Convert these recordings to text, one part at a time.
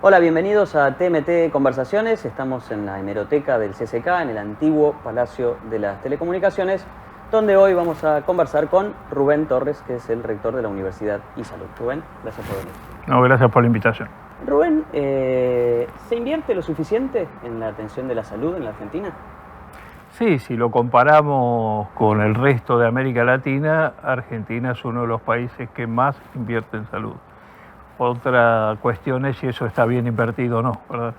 Hola, bienvenidos a TMT Conversaciones. Estamos en la hemeroteca del CCK, en el antiguo Palacio de las Telecomunicaciones, donde hoy vamos a conversar con Rubén Torres, que es el rector de la Universidad y Salud. Rubén, gracias por venir. No, gracias por la invitación. Rubén, ¿se invierte lo suficiente en la atención de la salud en la Argentina? Sí, si lo comparamos con el resto de América Latina, Argentina es uno de los países que más invierte en salud. Otra cuestión es si eso está bien invertido o no, ¿verdad?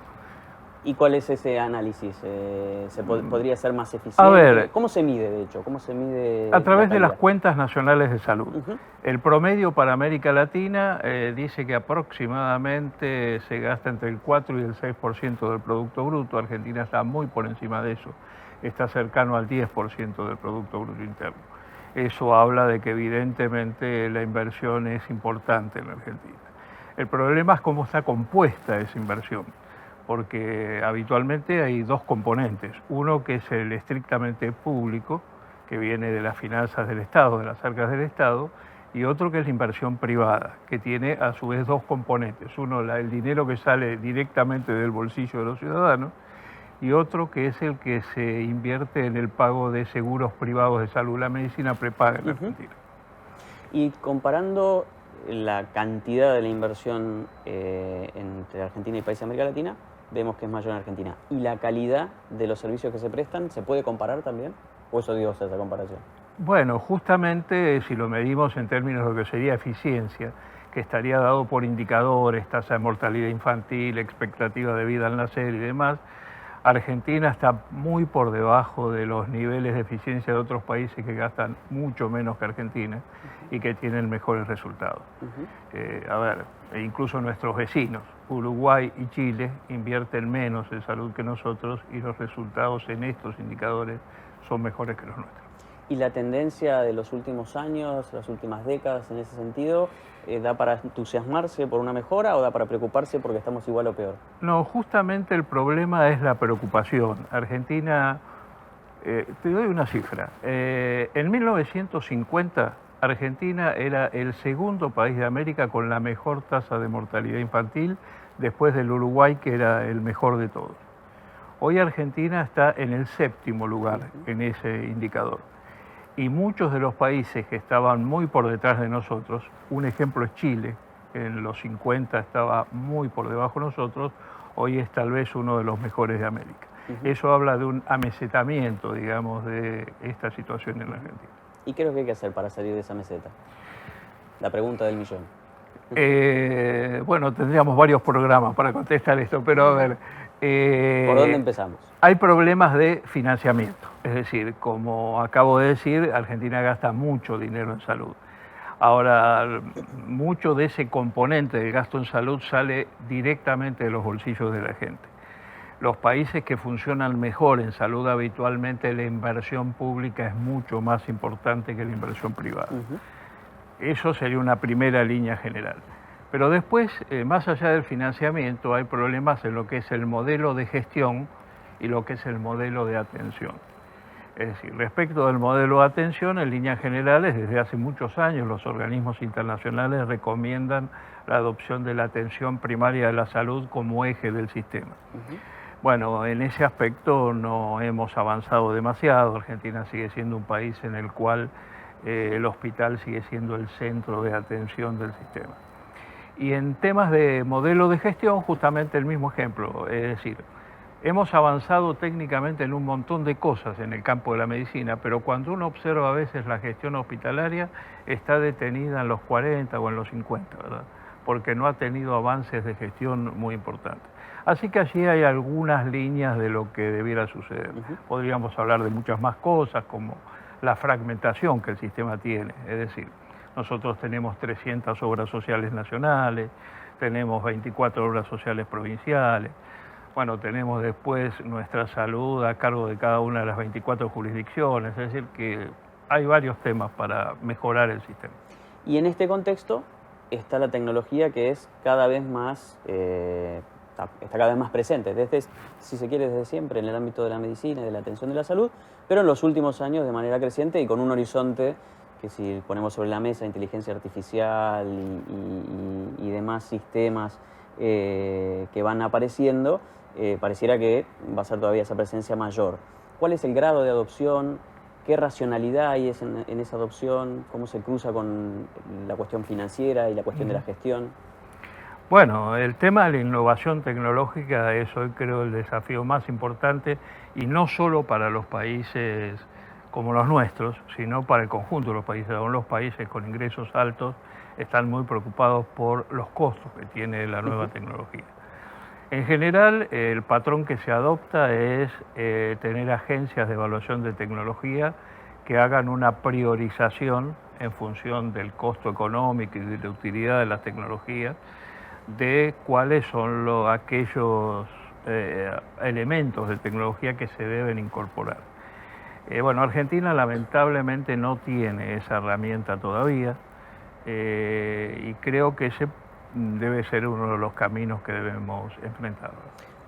¿Y cuál es ese análisis? ¿Podría ser más eficiente? A ver, ¿Cómo se mide, de hecho? ¿Cómo se mide a través la de las calidad? cuentas nacionales de salud. Uh-huh. El promedio para América Latina dice que aproximadamente se gasta entre el 4 y el 6% del Producto Bruto. Argentina está muy por encima de eso, está cercano al 10% del Producto Bruto Interno. Eso habla de que evidentemente la inversión es importante en la Argentina. El problema es cómo está compuesta esa inversión, porque habitualmente hay dos componentes. Uno que es el estrictamente público, que viene de las finanzas del Estado, de las arcas del Estado, y otro que es la inversión privada, que tiene a su vez dos componentes. Uno, el dinero que sale directamente del bolsillo de los ciudadanos, y otro que es el que se invierte en el pago de seguros privados de salud, la medicina prepaga en Argentina. Y comparando la cantidad de la inversión entre Argentina y países de América Latina, vemos que es mayor en Argentina. ¿Y la calidad de los servicios que se prestan se puede comparar también? ¿O es odiosa esa comparación? Bueno, justamente si lo medimos en términos de lo que sería eficiencia, que estaría dado por indicadores, tasa de mortalidad infantil, expectativa de vida al nacer y demás, Argentina está muy por debajo de los niveles de eficiencia de otros países que gastan mucho menos que Argentina y que tienen mejores resultados. A ver, incluso nuestros vecinos, Uruguay y Chile, invierten menos en salud que nosotros y los resultados en estos indicadores son mejores que los nuestros. ¿Y la tendencia de los últimos años, las últimas décadas en ese sentido, da para entusiasmarse por una mejora o da para preocuparse porque estamos igual o peor? No, justamente el problema es la preocupación. Argentina, te doy una cifra, en 1950 Argentina era el segundo país de América con la mejor tasa de mortalidad infantil después del Uruguay, que era el mejor de todos. Hoy Argentina está en el séptimo lugar en ese indicador. Y muchos de los países que estaban muy por detrás de nosotros, un ejemplo es Chile, en los 50 estaba muy por debajo de nosotros, hoy es tal vez uno de los mejores de América. Eso habla de un amesetamiento, digamos, de esta situación en la Argentina. ¿Y qué es lo que hay que hacer para salir de esa meseta? La pregunta del millón. Bueno, tendríamos varios programas para contestar esto, pero a ver... ¿Por dónde empezamos? Hay problemas de financiamiento, es decir, como acabo de decir, Argentina gasta mucho dinero en salud. Ahora, mucho de ese componente del gasto en salud sale directamente de los bolsillos de la gente. Los países que funcionan mejor en salud habitualmente la inversión pública es mucho más importante que la inversión privada. Eso sería una primera línea general. Pero después, más allá del financiamiento, hay problemas en lo que es el modelo de gestión y lo que es el modelo de atención. Es decir, respecto del modelo de atención, en líneas generales, desde hace muchos años los organismos internacionales recomiendan la adopción de la atención primaria de la salud como eje del sistema. Bueno, en ese aspecto no hemos avanzado demasiado. Argentina sigue siendo un país en el cual el hospital sigue siendo el centro de atención del sistema. Y en temas de modelo de gestión, justamente el mismo ejemplo, es decir, hemos avanzado técnicamente en un montón de cosas en el campo de la medicina, pero cuando uno observa a veces la gestión hospitalaria, está detenida en los 40 o en los 50, ¿verdad? Porque no ha tenido avances de gestión muy importantes. Así que allí hay algunas líneas de lo que debiera suceder. Podríamos hablar de muchas más cosas, como la fragmentación que el sistema tiene, es decir, nosotros tenemos 300 obras sociales nacionales, tenemos 24 obras sociales provinciales, bueno, tenemos después nuestra salud a cargo de cada una de las 24 jurisdicciones, es decir, que hay varios temas para mejorar el sistema. Y en este contexto está la tecnología que es cada vez más, está cada vez más presente, desde, si se quiere, desde siempre en el ámbito de la medicina y de la atención de la salud, pero en los últimos años de manera creciente y con un horizonte que si ponemos sobre la mesa inteligencia artificial y demás sistemas que van apareciendo, pareciera que va a ser todavía esa presencia mayor. ¿Cuál es el grado de adopción? ¿Qué racionalidad hay en esa adopción? ¿Cómo se cruza con la cuestión financiera y la cuestión de la gestión? Bueno, el tema de la innovación tecnológica es hoy creo el desafío más importante, y no solo para los países como los nuestros, sino para el conjunto de los países. Aún los países con ingresos altos están muy preocupados por los costos que tiene la nueva tecnología. En general, el patrón que se adopta es tener agencias de evaluación de tecnología que hagan una priorización en función del costo económico y de la utilidad de las tecnologías, de cuáles son aquellos elementos de tecnología que se deben incorporar. Bueno, Argentina lamentablemente no tiene esa herramienta todavía, y creo que ese debe ser uno de los caminos que debemos enfrentar.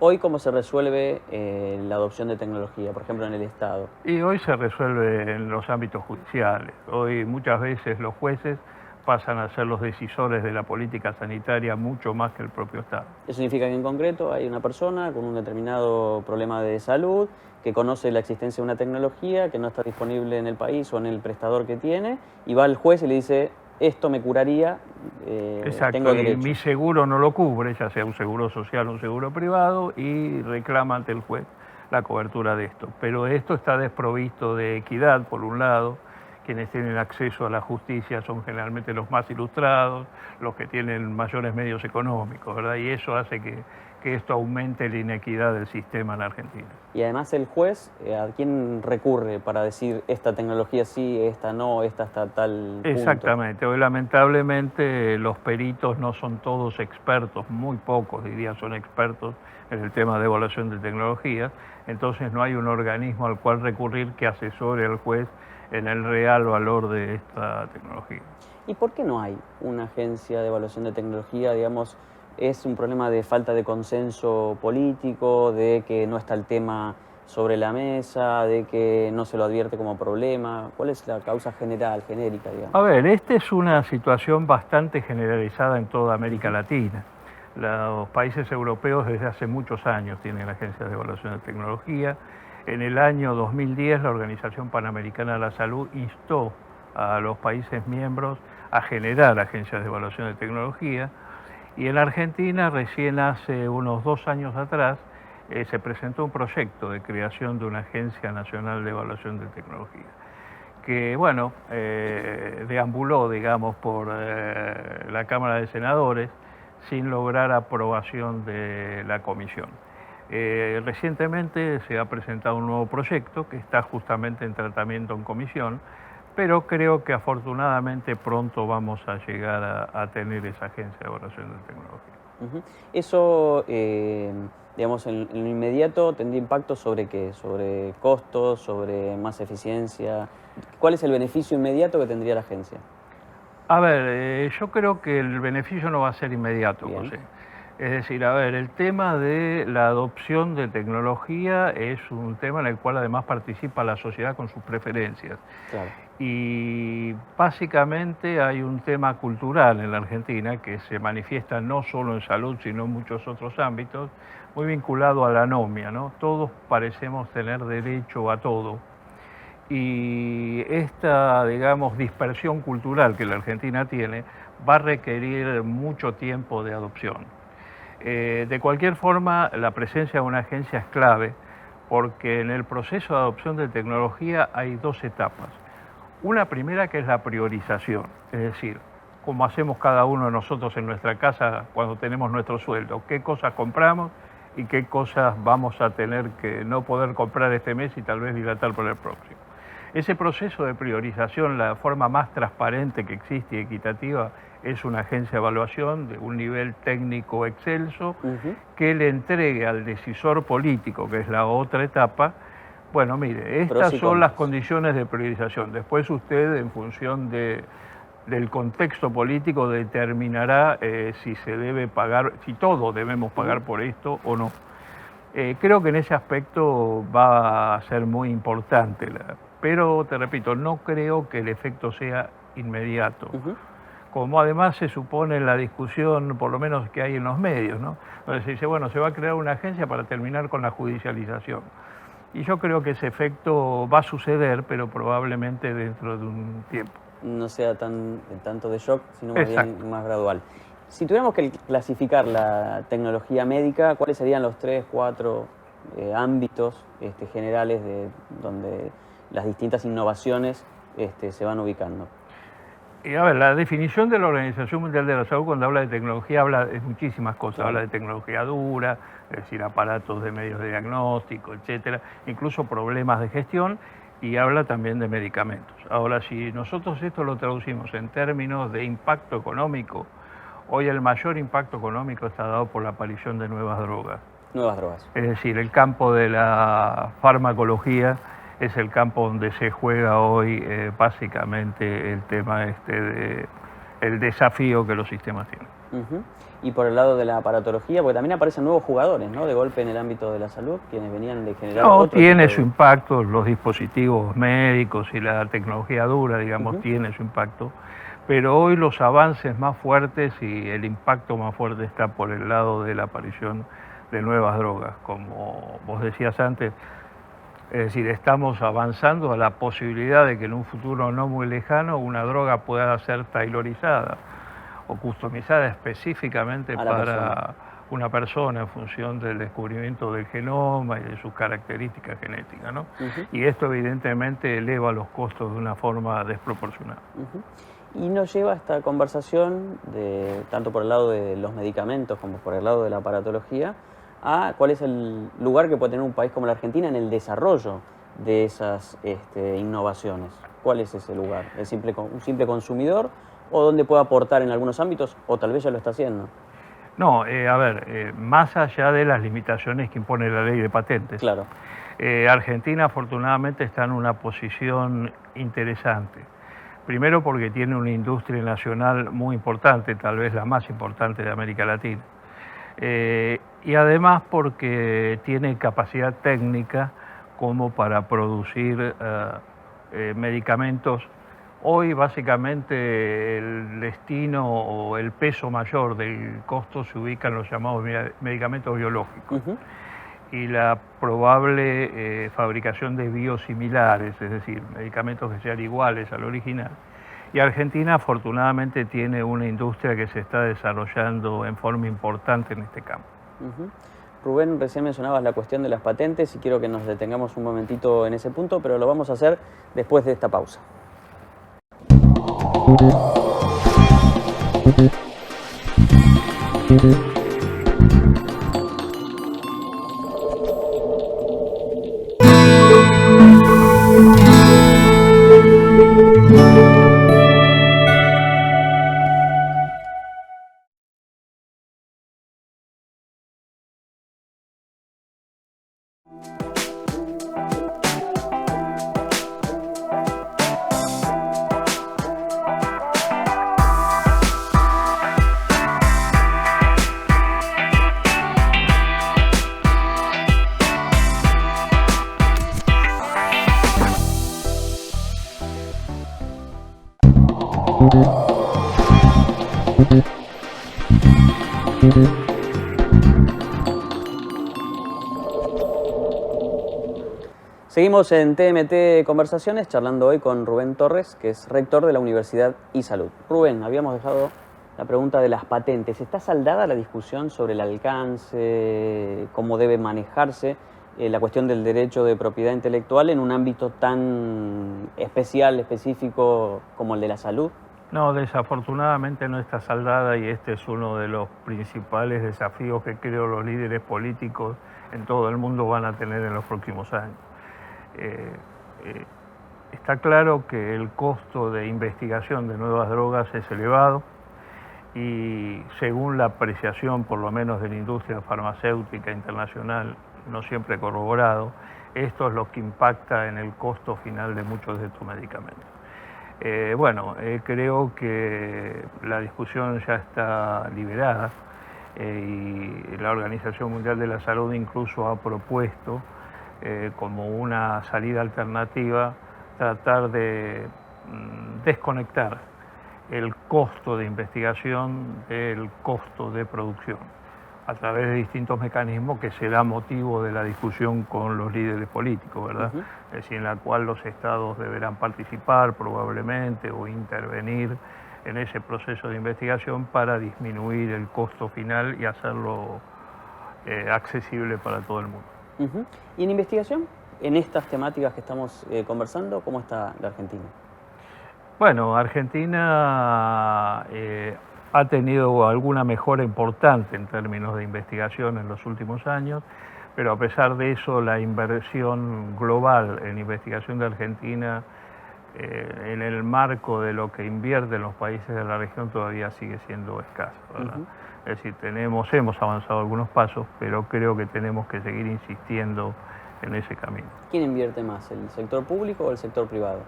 Hoy, ¿cómo se resuelve la adopción de tecnología, por ejemplo, en el Estado? Y hoy se resuelve en los ámbitos judiciales. Hoy muchas veces los jueces pasan a ser los decisores de la política sanitaria mucho más que el propio Estado. Eso significa que en concreto hay una persona con un determinado problema de salud que conoce la existencia de una tecnología que no está disponible en el país o en el prestador que tiene, y va al juez y le dice: esto me curaría, Exacto, tengo derecho. Y mi seguro no lo cubre, ya sea un seguro social o un seguro privado, y reclama ante el juez la cobertura de esto. Pero esto está desprovisto de equidad, por un lado. Quienes tienen acceso a la justicia son generalmente los más ilustrados, los que tienen mayores medios económicos, ¿verdad? Y eso hace que esto aumente la inequidad del sistema en Argentina. Y además el juez, ¿a quién recurre para decir esta tecnología sí, esta no, esta está tal punto? Exactamente. Hoy lamentablemente los peritos no son todos expertos, muy pocos diría son expertos en el tema de evaluación de tecnología, entonces no hay un organismo al cual recurrir que asesore al juez en el real valor de esta tecnología. ¿Y por qué no hay una agencia de evaluación de tecnología? Digamos, ¿es un problema de falta de consenso político, de que no está el tema sobre la mesa, de que no se lo advierte como problema? ¿Cuál es la causa general, genérica, digamos? A ver, esta es una situación bastante generalizada en toda América Latina. Los países europeos desde hace muchos años tienen agencias de evaluación de tecnología. En el año 2010 la Organización Panamericana de la Salud instó a los países miembros a generar agencias de evaluación de tecnología, y en Argentina recién hace unos 2 años atrás se presentó un proyecto de creación de una Agencia Nacional de Evaluación de Tecnología, que bueno, deambuló, digamos, por la Cámara de Senadores sin lograr aprobación de la Comisión. Recientemente se ha presentado un nuevo proyecto que está justamente en tratamiento en comisión, pero creo que afortunadamente pronto vamos a llegar a tener esa agencia de evaluación de tecnología. Eso, digamos, en lo inmediato tendría impacto sobre qué, sobre costos, sobre más eficiencia. ¿Cuál es el beneficio inmediato que tendría la agencia? A ver, yo creo que el beneficio no va a ser inmediato, Bien. José. Es decir, a ver, el tema de la adopción de tecnología es un tema en el cual además participa la sociedad con sus preferencias. Claro. Y básicamente hay un tema cultural en la Argentina que se manifiesta no solo en salud, sino en muchos otros ámbitos, muy vinculado a la anomia, ¿no? Todos parecemos tener derecho a todo. Y esta, digamos, dispersión cultural que la Argentina tiene va a requerir mucho tiempo de adopción. De cualquier forma, la presencia de una agencia es clave, porque en el proceso de adopción de tecnología hay 2 etapas. Una primera, que es la priorización, es decir, como hacemos cada uno de nosotros en nuestra casa cuando tenemos nuestro sueldo, qué cosas compramos y qué cosas vamos a tener que no poder comprar este mes y tal vez dilatar por el próximo. Ese proceso de priorización, la forma más transparente que existe y equitativa, es una agencia de evaluación de un nivel técnico excelso que le entregue al decisor político, que es la otra etapa, bueno, mire, estas son las condiciones de priorización. Después usted, en función del contexto político, determinará si se debe pagar, si todos debemos pagar por esto o no. Creo que en ese aspecto va a ser muy importante, pero te repito, no creo que el efecto sea inmediato. como además se supone en la discusión, por lo menos que hay en los medios, ¿no? Donde se dice, bueno, se va a crear una agencia para terminar con la judicialización. Y yo creo que ese efecto va a suceder, pero probablemente dentro de un tiempo. No sea tanto de shock, sino más bien más gradual. Si tuviéramos que clasificar la tecnología médica, ¿cuáles serían los 3, 4 ámbitos generales de donde las distintas innovaciones se van ubicando? Y a ver, la definición de la Organización Mundial de la Salud cuando habla de tecnología habla de muchísimas cosas. Claro. Habla de tecnología dura, es decir, aparatos de medios de diagnóstico, etcétera, incluso problemas de gestión, y habla también de medicamentos. Ahora, si nosotros esto lo traducimos en términos de impacto económico, hoy el mayor impacto económico está dado por la aparición de nuevas drogas. Nuevas drogas. Es decir, el campo de la farmacología es el campo donde se juega hoy básicamente el tema el desafío que los sistemas tienen. Y por el lado de la aparatología, porque también aparecen nuevos jugadores, ¿no? De golpe en el ámbito de la salud, quienes venían de generar otro tiene su impacto, los dispositivos médicos y la tecnología dura, digamos, tiene su impacto, pero hoy los avances más fuertes y el impacto más fuerte está por el lado de la aparición de nuevas drogas, como vos decías antes. Es decir, estamos avanzando a la posibilidad de que en un futuro no muy lejano una droga pueda ser tailorizada o customizada específicamente para una persona en función del descubrimiento del genoma y de sus características genéticas, ¿no? Y esto evidentemente eleva los costos de una forma desproporcionada. Y nos lleva a esta conversación, tanto por el lado de los medicamentos como por el lado de la aparatología, a cuál es el lugar que puede tener un país como la Argentina en el desarrollo de esas innovaciones. ¿Cuál es ese lugar? ¿Un simple consumidor o dónde puede aportar en algunos ámbitos o tal vez ya lo está haciendo? No, a ver, más allá de las limitaciones que impone la ley de patentes. Claro. Argentina afortunadamente está en una posición interesante. Primero porque tiene una industria nacional muy importante, tal vez la más importante de América Latina. Y además porque tiene capacidad técnica como para producir medicamentos. Hoy básicamente el destino o el peso mayor del costo se ubica en los llamados medicamentos biológicos y la probable fabricación de biosimilares, es decir, medicamentos que sean iguales al original. Y Argentina afortunadamente tiene una industria que se está desarrollando en forma importante en este campo. Rubén, recién mencionabas la cuestión de las patentes y quiero que nos detengamos un momentito en ese punto, pero lo vamos a hacer después de esta pausa. Seguimos en TMT Conversaciones, charlando hoy con Rubén Torres, que es rector de la Universidad iSalud. Rubén, habíamos dejado la pregunta de las patentes. ¿Está saldada la discusión sobre el alcance, cómo debe manejarse la cuestión del derecho de propiedad intelectual en un ámbito tan especial, específico como el de la salud? No, desafortunadamente no está saldada y este es uno de los principales desafíos que creo los líderes políticos en todo el mundo van a tener en los próximos años. Está claro que el costo de investigación de nuevas drogas es elevado y según la apreciación por lo menos de la industria farmacéutica internacional, no siempre corroborado, esto es lo que impacta en el costo final de muchos de estos medicamentos. Creo que la discusión ya está liberada y la Organización Mundial de la Salud incluso ha propuesto como una salida alternativa tratar de desconectar el costo de investigación del costo de producción, a través de distintos mecanismos que será motivo de la discusión con los líderes políticos, ¿verdad? Es decir, en la cual los estados deberán participar probablemente o intervenir en ese proceso de investigación para disminuir el costo final y hacerlo accesible para todo el mundo. ¿Y en investigación, en estas temáticas que estamos conversando, cómo está la Argentina? Bueno, Argentina ha tenido alguna mejora importante en términos de investigación en los últimos años, pero a pesar de eso la inversión global en investigación de Argentina en el marco de lo que invierten los países de la región todavía sigue siendo escaso, ¿verdad? Es decir, hemos avanzado algunos pasos, pero creo que tenemos que seguir insistiendo en ese camino. ¿Quién invierte más, el sector público o el sector privado?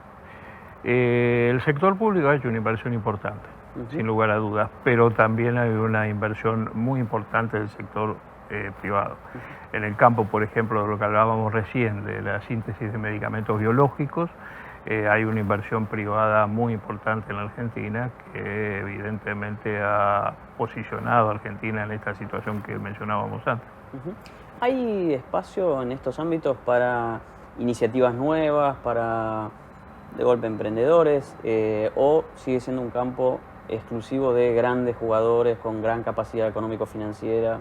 El sector público ha hecho una inversión importante, sin lugar a dudas, pero también hay una inversión muy importante del sector privado. En el campo, por ejemplo, de lo que hablábamos recién, de la síntesis de medicamentos biológicos, hay una inversión privada muy importante en la Argentina que evidentemente ha posicionado a Argentina en esta situación que mencionábamos antes. ¿Hay espacio en estos ámbitos para iniciativas nuevas, para de golpe emprendedores, o sigue siendo un campo exclusivo de grandes jugadores con gran capacidad económico-financiera?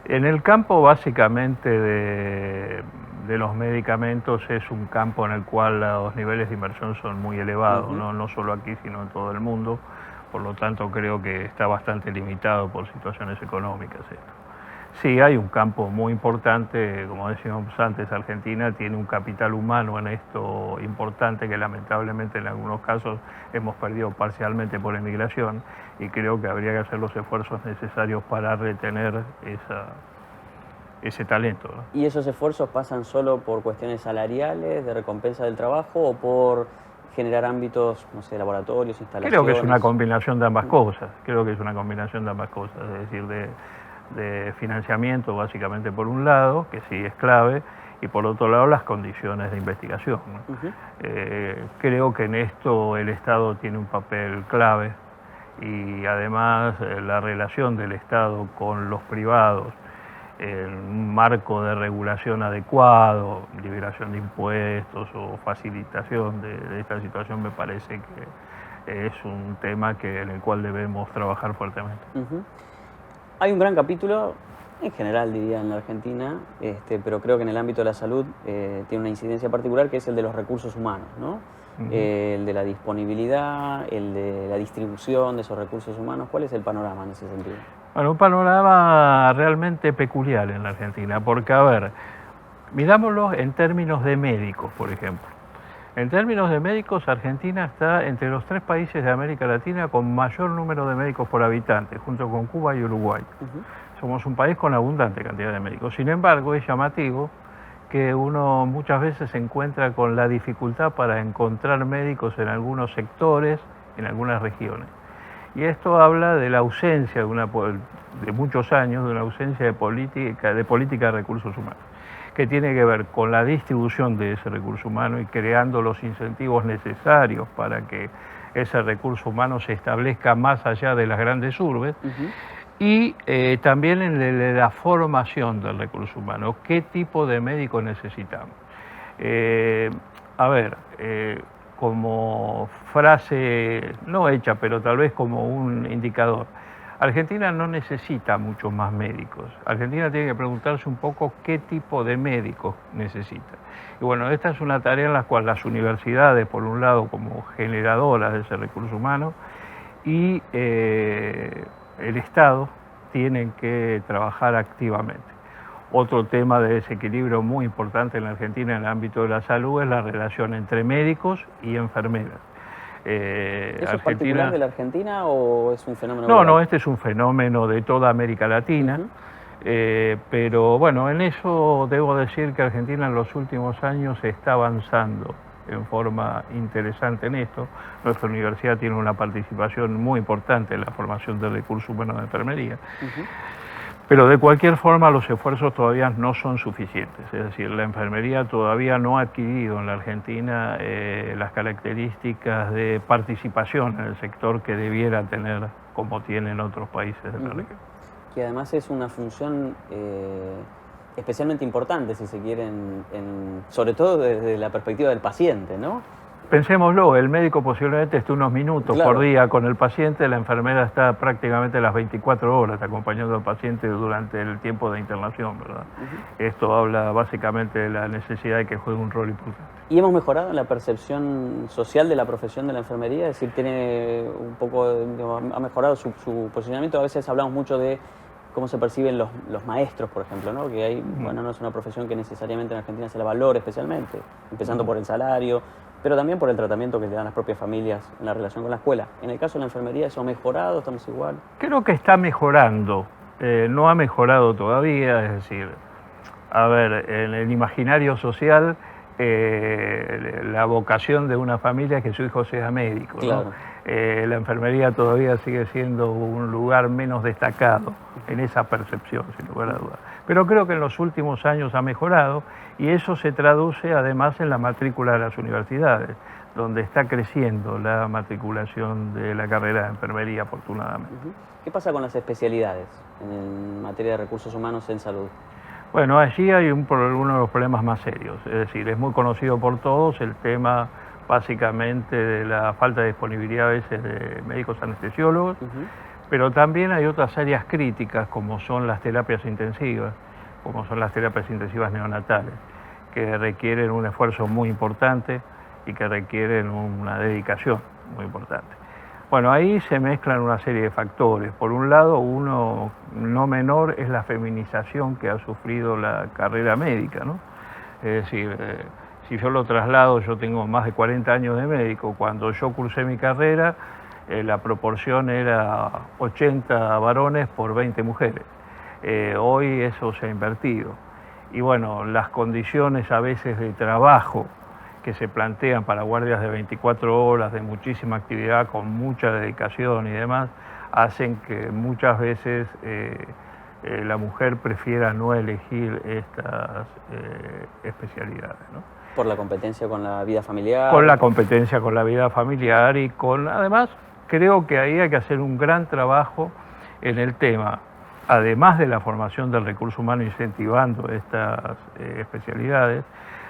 En el campo básicamente de los medicamentos es un campo en el cual los niveles de inversión son muy elevados, no solo aquí sino en todo el mundo, por lo tanto creo que está bastante limitado por situaciones económicas esto. Sí, hay un campo muy importante, como decíamos antes, Argentina tiene un capital humano en esto importante que lamentablemente en algunos casos hemos perdido parcialmente por emigración y creo que habría que hacer los esfuerzos necesarios para retener ese talento, ¿no? ¿Y esos esfuerzos pasan solo por cuestiones salariales, de recompensa del trabajo o por generar ámbitos, no sé, laboratorios, instalaciones? Creo que es una combinación de ambas cosas, es decir, de financiamiento básicamente por un lado, que sí es clave, y por otro lado las condiciones de investigación, ¿no? Creo que en esto el Estado tiene un papel clave y además la relación del Estado con los privados, un marco de regulación adecuado, liberación de impuestos o facilitación de esta situación me parece que es un tema en el cual debemos trabajar fuertemente. Hay un gran capítulo, en general diría en la Argentina, pero creo que en el ámbito de la salud tiene una incidencia particular que es el de los recursos humanos, ¿no? El de la disponibilidad, el de la distribución de esos recursos humanos. ¿Cuál es el panorama en ese sentido? Bueno, un panorama realmente peculiar en la Argentina, porque, a ver, mirámoslo en términos de médicos, por ejemplo. En términos de médicos, Argentina está entre los 3 países de América Latina con mayor número de médicos por habitante, junto con Cuba y Uruguay. Somos un país con abundante cantidad de médicos. Sin embargo, es llamativo que uno muchas veces se encuentra con la dificultad para encontrar médicos en algunos sectores, en algunas regiones. Y esto habla de la ausencia de muchos años, de una ausencia de política de recursos humanos, que tiene que ver con la distribución de ese recurso humano y creando los incentivos necesarios para que ese recurso humano se establezca más allá de las grandes urbes, y también en la formación del recurso humano. ¿Qué tipo de médicos necesitamos? Como frase no hecha, pero tal vez como un indicador, Argentina no necesita muchos más médicos. Argentina tiene que preguntarse un poco qué tipo de médicos necesita. Y bueno, esta es una tarea en la cual las universidades, por un lado, como generadoras de ese recurso humano, y el Estado tienen que trabajar activamente. Otro tema de desequilibrio muy importante en la Argentina en el ámbito de la salud es la relación entre médicos y enfermeras. ¿Eso es particular de la Argentina o es un fenómeno global? No, este es un fenómeno de toda América Latina, pero bueno, en eso debo decir que Argentina en los últimos años está avanzando en forma interesante en esto. Nuestra universidad tiene una participación muy importante en la formación del recurso humano de enfermería. Pero de cualquier forma los esfuerzos todavía no son suficientes, es decir, la enfermería todavía no ha adquirido en la Argentina las características de participación en el sector que debiera tener como tiene en otros países de la región. Que además es una función especialmente importante, si se quiere, sobre todo desde la perspectiva del paciente, ¿no? Pensémoslo, el médico posiblemente esté unos minutos Claro. por día con el paciente, la enfermera está prácticamente las 24 horas acompañando al paciente durante el tiempo de internación, ¿verdad? Esto habla básicamente de la necesidad de que juegue un rol importante. ¿Y hemos mejorado en la percepción social de la profesión de la enfermería? Es decir, tiene un poco, digamos, ha mejorado su posicionamiento. A veces hablamos mucho de cómo se perciben los maestros, por ejemplo, ¿no? Que hay, bueno, no es una profesión que necesariamente en Argentina se la valore especialmente, empezando por el salario, pero también por el tratamiento que le dan las propias familias en la relación con la escuela. En el caso de la enfermería, ¿eso ha mejorado? ¿Estamos igual? Creo que está mejorando, no ha mejorado todavía, es decir, a ver, en el imaginario social, la vocación de una familia es que su hijo sea médico, Claro. ¿no? La enfermería todavía sigue siendo un lugar menos destacado en esa percepción, sin lugar a dudas. Pero creo que en los últimos años ha mejorado y eso se traduce además en la matrícula de las universidades, donde está creciendo la matriculación de la carrera de enfermería, afortunadamente. ¿Qué pasa con las especialidades en materia de recursos humanos en salud? Bueno, allí hay uno de los problemas más serios, es decir, es muy conocido por todos el tema básicamente de la falta de disponibilidad a veces de médicos anestesiólogos, pero también hay otras áreas críticas como son las terapias intensivas, como son las terapias intensivas neonatales, que requieren un esfuerzo muy importante y que requieren una dedicación muy importante. Bueno, ahí se mezclan una serie de factores. Por un lado, uno no menor es la feminización que ha sufrido la carrera médica, ¿no? Es decir, si yo lo traslado, yo tengo más de 40 años de médico, cuando yo cursé mi carrera, la proporción era 80 varones por 20 mujeres. Hoy eso se ha invertido. Y bueno, las condiciones a veces de trabajo que se plantean para guardias de 24 horas, de muchísima actividad, con mucha dedicación y demás, hacen que muchas veces la mujer prefiera no elegir estas especialidades, ¿no? Por la competencia con la vida familiar. Con la competencia con la vida familiar y con, además, creo que ahí hay que hacer un gran trabajo en el tema, además de la formación del recurso humano incentivando estas especialidades,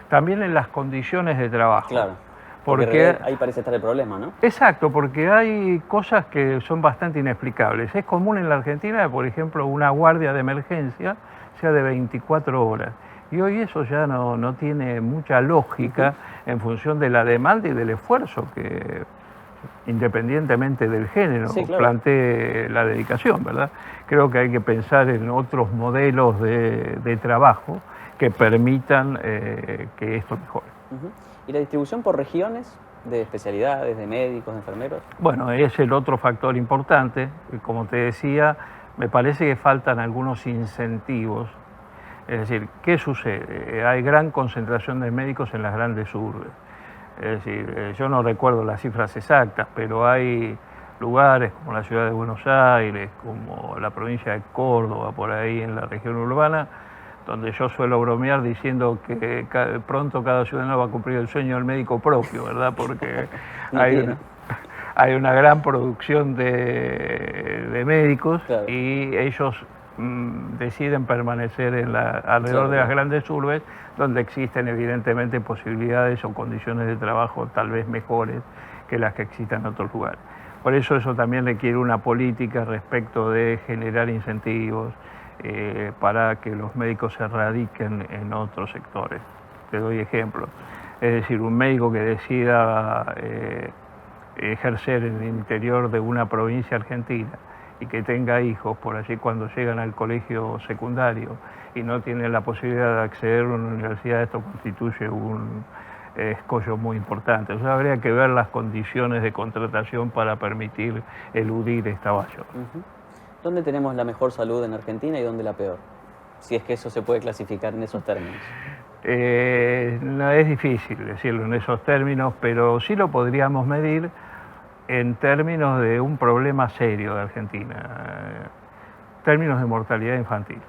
también en las condiciones de trabajo. Claro, porque ahí parece estar el problema, ¿no? Exacto, porque hay cosas que son bastante inexplicables. Es común en la Argentina, por ejemplo, una guardia de emergencia sea de 24 horas. Y hoy eso ya no tiene mucha lógica en función de la demanda y del esfuerzo que, independientemente del género, sí, claro, plantee la dedicación, ¿verdad? Creo que hay que pensar en otros modelos de trabajo que permitan que esto mejore. ¿Y la distribución por regiones de especialidades, de médicos, de enfermeros? Bueno, es el otro factor importante. Como te decía, me parece que faltan algunos incentivos. Es decir, ¿qué sucede? Hay gran concentración de médicos en las grandes urbes. Es decir, yo no recuerdo las cifras exactas, pero hay lugares como la ciudad de Buenos Aires, como la provincia de Córdoba, por ahí en la región urbana, donde yo suelo bromear diciendo que pronto cada ciudadano va a cumplir el sueño del médico propio, ¿verdad? Porque hay una gran producción de médicos, claro, y ellos deciden permanecer alrededor de las grandes urbes, donde existen evidentemente posibilidades o condiciones de trabajo tal vez mejores que las que existen en otros lugares. Por eso también requiere una política respecto de generar incentivos para que los médicos se radiquen en otros sectores. Te doy ejemplos. Es decir, un médico que decida ejercer en el interior de una provincia argentina y que tenga hijos por allí cuando llegan al colegio secundario y no tienen la posibilidad de acceder a una universidad, esto constituye un escollo muy importante. O sea, habría que ver las condiciones de contratación para permitir eludir esta valla. ¿Dónde tenemos la mejor salud en Argentina y dónde la peor? Si es que eso se puede clasificar en esos términos. No es difícil decirlo en esos términos, pero sí lo podríamos medir en términos de un problema serio de Argentina. términos de mortalidad infantil.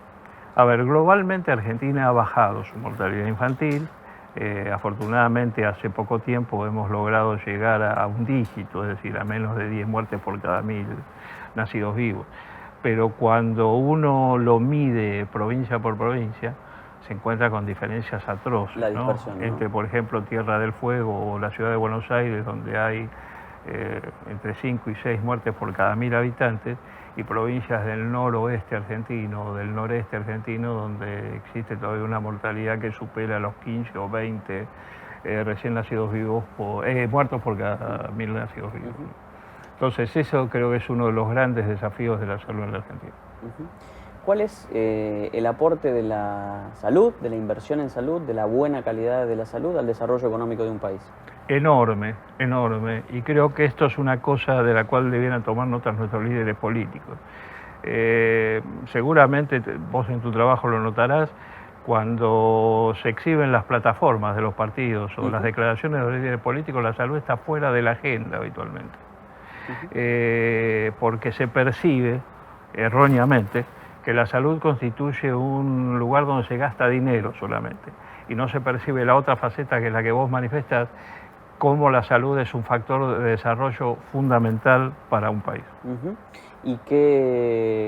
A ver, globalmente Argentina ha bajado su mortalidad infantil. Afortunadamente hace poco tiempo hemos logrado llegar a un dígito, es decir, a menos de 10 muertes por cada 1000 nacidos vivos. Pero cuando uno lo mide provincia por provincia, se encuentra con diferencias atroces, la dispersión, ¿no? Entre, por ejemplo, Tierra del Fuego o la ciudad de Buenos Aires, donde hay entre 5 y 6 muertes por cada 1000 habitantes, y provincias del noroeste argentino o del noreste argentino, donde existe todavía una mortalidad que supera los 15 o 20 recién nacidos vivos, muertos por cada 1000 nacidos vivos. Entonces eso creo que es uno de los grandes desafíos de la salud en la Argentina. ¿Cuál es el aporte de la salud, de la inversión en salud, de la buena calidad de la salud al desarrollo económico de un país? Enorme, enorme. Y creo que esto es una cosa de la cual debieran tomar notas nuestros líderes políticos. Seguramente vos en tu trabajo lo notarás, cuando se exhiben las plataformas de los partidos o las declaraciones de los líderes políticos, la salud está fuera de la agenda habitualmente. Porque se percibe erróneamente que la salud constituye un lugar donde se gasta dinero solamente y no se percibe la otra faceta, que es la que vos manifestás, cómo la salud es un factor de desarrollo fundamental para un país. ¿Y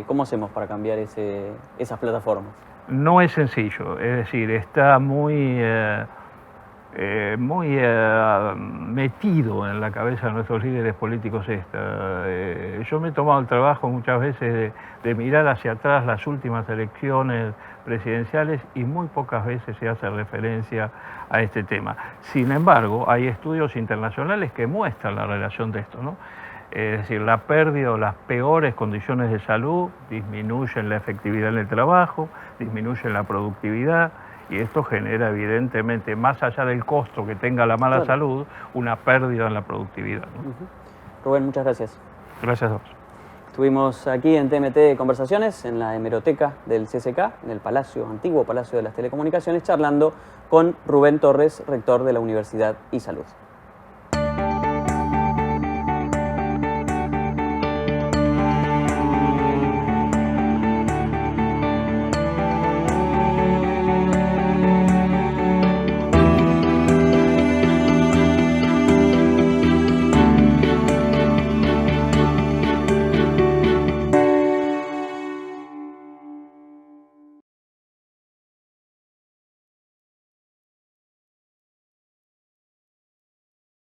cómo hacemos para cambiar esas plataformas? No es sencillo, es decir, está muy metido en la cabeza de nuestros líderes políticos yo me he tomado el trabajo muchas veces de mirar hacia atrás las últimas elecciones presidenciales y muy pocas veces se hace referencia a este tema. Sin embargo, hay estudios internacionales que muestran la relación de esto, ¿no? Es decir, la pérdida o las peores condiciones de salud disminuyen la efectividad en el trabajo, disminuyen la productividad, y esto genera evidentemente, más allá del costo que tenga la mala salud, una pérdida en la productividad, ¿no? Rubén, muchas gracias. Gracias a vos. Estuvimos aquí en TMT Conversaciones, en la hemeroteca del CCK, en el antiguo Palacio de las Telecomunicaciones, charlando con Rubén Torres, rector de la Universidad y Salud.